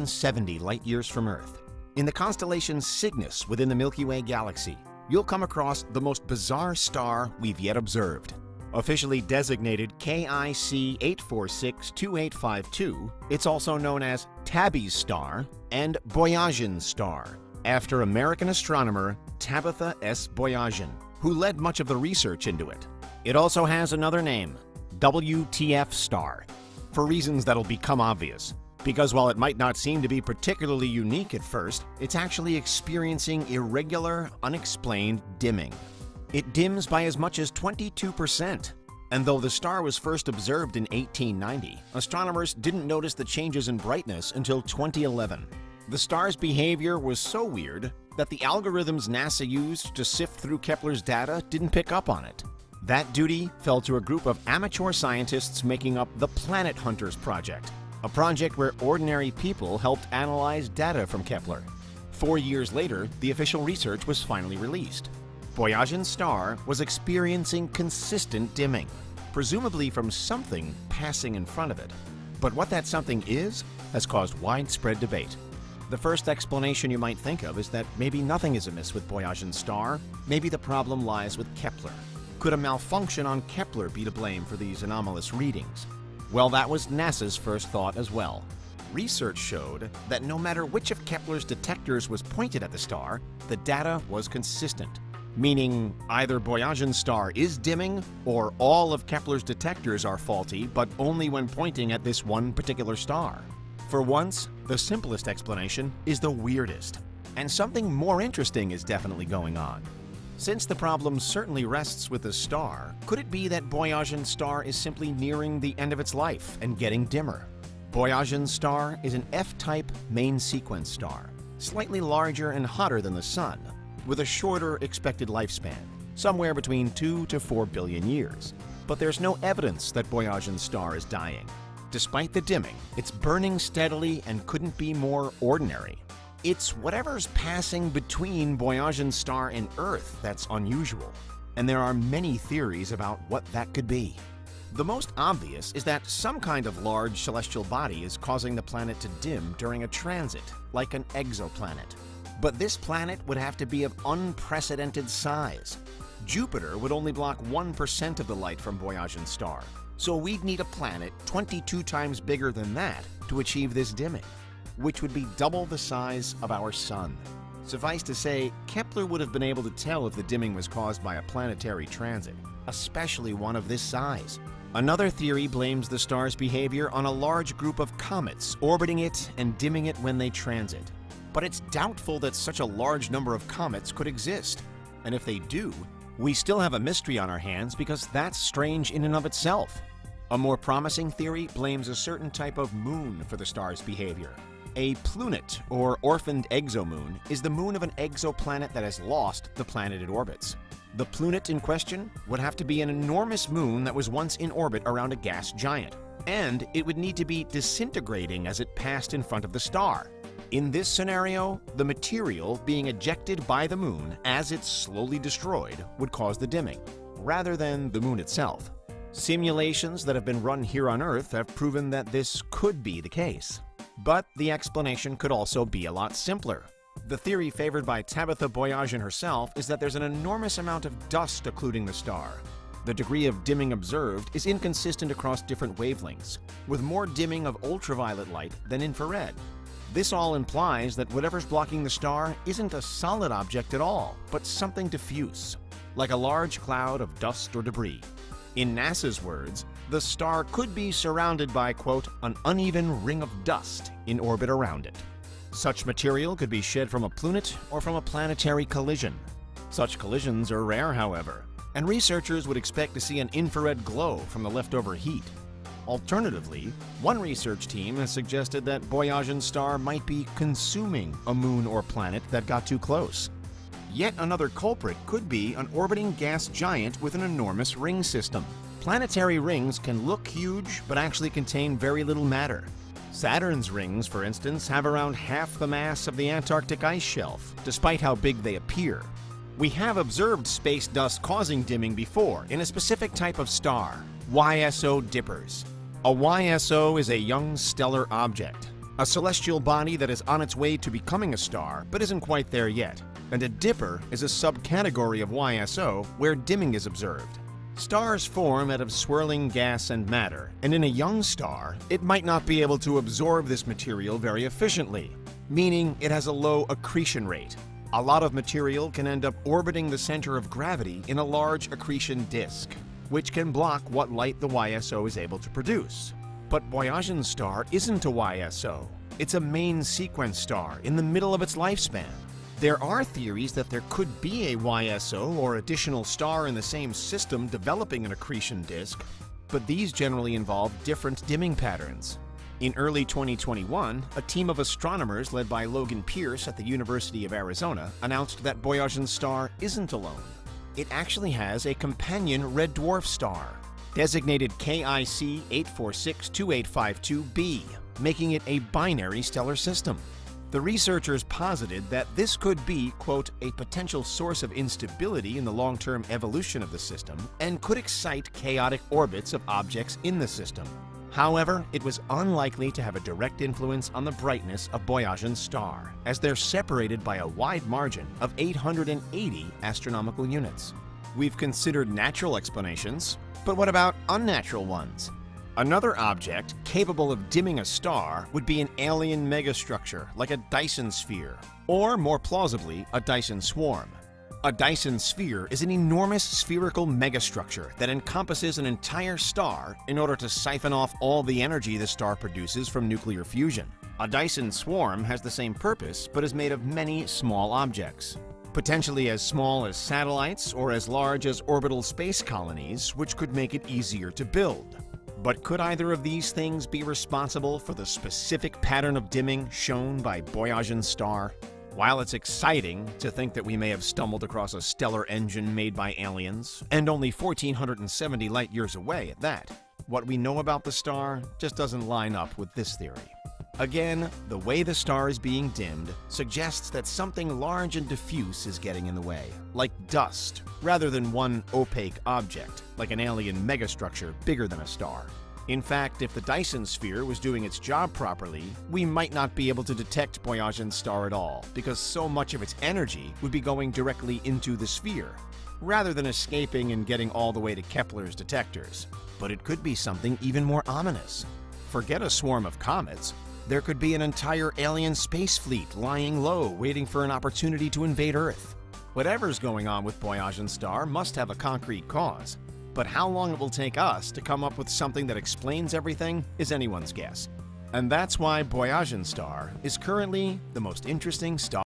70 light-years from Earth. In the constellation Cygnus within the Milky Way galaxy, you'll come across the most bizarre star we've yet observed. Officially designated KIC 8462852, it's also known as Tabby's star and Boyajian star, after American astronomer Tabitha S. Boyajian, who led much of the research into it. It also has another name, WTF star, for reasons that'll become obvious. Because while it might not seem to be particularly unique at first, it's actually experiencing irregular, unexplained dimming. It dims by as much as 22%. And though the star was first observed in 1890, astronomers didn't notice the changes in brightness until 2011. The star's behavior was so weird that the algorithms NASA used to sift through Kepler's data didn't pick up on it. That duty fell to a group of amateur scientists making up the Planet Hunters Project, a project where ordinary people helped analyze data from Kepler. 4 years later, the official research was finally released. Boyajian's star was experiencing consistent dimming, presumably from something passing in front of it. But what that something is has caused widespread debate. The first explanation you might think of is that maybe nothing is amiss with Boyajian's star. Maybe the problem lies with Kepler. Could a malfunction on Kepler be to blame for these anomalous readings? Well, that was NASA's first thought as well. Research showed that no matter which of Kepler's detectors was pointed at the star, the data was consistent. Meaning either Boyajian's star is dimming, or all of Kepler's detectors are faulty, but only when pointing at this one particular star. For once, the simplest explanation is the weirdest. And something more interesting is definitely going on. Since the problem certainly rests with the star, could it be that Boyajian's star is simply nearing the end of its life and getting dimmer? Boyajian's star is an F-type main sequence star, slightly larger and hotter than the Sun, with a shorter expected lifespan, somewhere between 2 to 4 billion years. But there's no evidence that Boyajian's star is dying. Despite the dimming, it's burning steadily and couldn't be more ordinary. It's whatever's passing between Boyajian's star and Earth that's unusual, and there are many theories about what that could be. The most obvious is that some kind of large celestial body is causing the planet to dim during a transit, like an exoplanet. But this planet would have to be of unprecedented size. Jupiter would only block 1% of the light from Boyajian's star, so we'd need a planet 22 times bigger than that to achieve this dimming, which would be double the size of our Sun. Suffice to say, Kepler would have been able to tell if the dimming was caused by a planetary transit, especially one of this size. Another theory blames the star's behavior on a large group of comets orbiting it and dimming it when they transit. But it's doubtful that such a large number of comets could exist. And if they do, we still have a mystery on our hands because that's strange in and of itself. A more promising theory blames a certain type of moon for the star's behavior. A plunet, or orphaned exomoon, is the moon of an exoplanet that has lost the planet it orbits. The plunet in question would have to be an enormous moon that was once in orbit around a gas giant, and it would need to be disintegrating as it passed in front of the star. In this scenario, the material being ejected by the moon as it's slowly destroyed would cause the dimming, rather than the moon itself. Simulations that have been run here on Earth have proven that this could be the case. But the explanation could also be a lot simpler. The theory favored by Tabitha Boyajian herself is that there's an enormous amount of dust occluding the star. The degree of dimming observed is inconsistent across different wavelengths, with more dimming of ultraviolet light than infrared. This all implies that whatever's blocking the star isn't a solid object at all, but something diffuse, like a large cloud of dust or debris. In NASA's words, the star could be surrounded by, quote, an uneven ring of dust in orbit around it. Such material could be shed from a plunet or from a planetary collision. Such collisions are rare, however, and researchers would expect to see an infrared glow from the leftover heat. Alternatively, one research team has suggested that Boyajian's star might be consuming a moon or planet that got too close. Yet another culprit could be an orbiting gas giant with an enormous ring system. Planetary rings can look huge, but actually contain very little matter. Saturn's rings, for instance, have around half the mass of the Antarctic ice shelf, despite how big they appear. We have observed space dust causing dimming before in a specific type of star, YSO dippers. A YSO is a young stellar object. a celestial body that is on its way to becoming a star but isn't quite there yet. And a dipper is a subcategory of YSO where dimming is observed. Stars form out of swirling gas and matter, and in a young star, it might not be able to absorb this material very efficiently, meaning it has a low accretion rate. A lot of material can end up orbiting the center of gravity in a large accretion disk, which can block what light the YSO is able to produce. But Boyajian's star isn't a YSO. It's a main sequence star in the middle of its lifespan. There are theories that there could be a YSO or additional star in the same system developing an accretion disk, but these generally involve different dimming patterns. In early 2021, a team of astronomers led by Logan Pierce at the University of Arizona announced that Boyajian's star isn't alone. It actually has a companion red dwarf star, designated KIC 8462852b, making it a binary stellar system. The researchers posited that this could be, quote, a potential source of instability in the long-term evolution of the system and could excite chaotic orbits of objects in the system. However, it was unlikely to have a direct influence on the brightness of Boyajian's star, as they're separated by a wide margin of 880 astronomical units. We've considered natural explanations, but what about unnatural ones? Another object capable of dimming a star would be an alien megastructure like a Dyson sphere, or more plausibly, a Dyson swarm. A Dyson sphere is an enormous spherical megastructure that encompasses an entire star in order to siphon off all the energy the star produces from nuclear fusion. A Dyson swarm has the same purpose but is made of many small objects, potentially as small as satellites or as large as orbital space colonies, which could make it easier to build. But could either of these things be responsible for the specific pattern of dimming shown by Boyajian's star? While it's exciting to think that we may have stumbled across a stellar engine made by aliens, and only 1,470 light-years away at that, what we know about the star just doesn't line up with this theory. Again, the way the star is being dimmed suggests that something large and diffuse is getting in the way, like dust, rather than one opaque object, like an alien megastructure bigger than a star. In fact, if the Dyson sphere was doing its job properly, we might not be able to detect Boyajian's star at all, because so much of its energy would be going directly into the sphere, rather than escaping and getting all the way to Kepler's detectors. But it could be something even more ominous. Forget a swarm of comets. There could be an entire alien space fleet lying low, waiting for an opportunity to invade Earth. Whatever's going on with Boyajian's star must have a concrete cause, but how long it will take us to come up with something that explains everything is anyone's guess. And that's why Boyajian's star is currently the most interesting star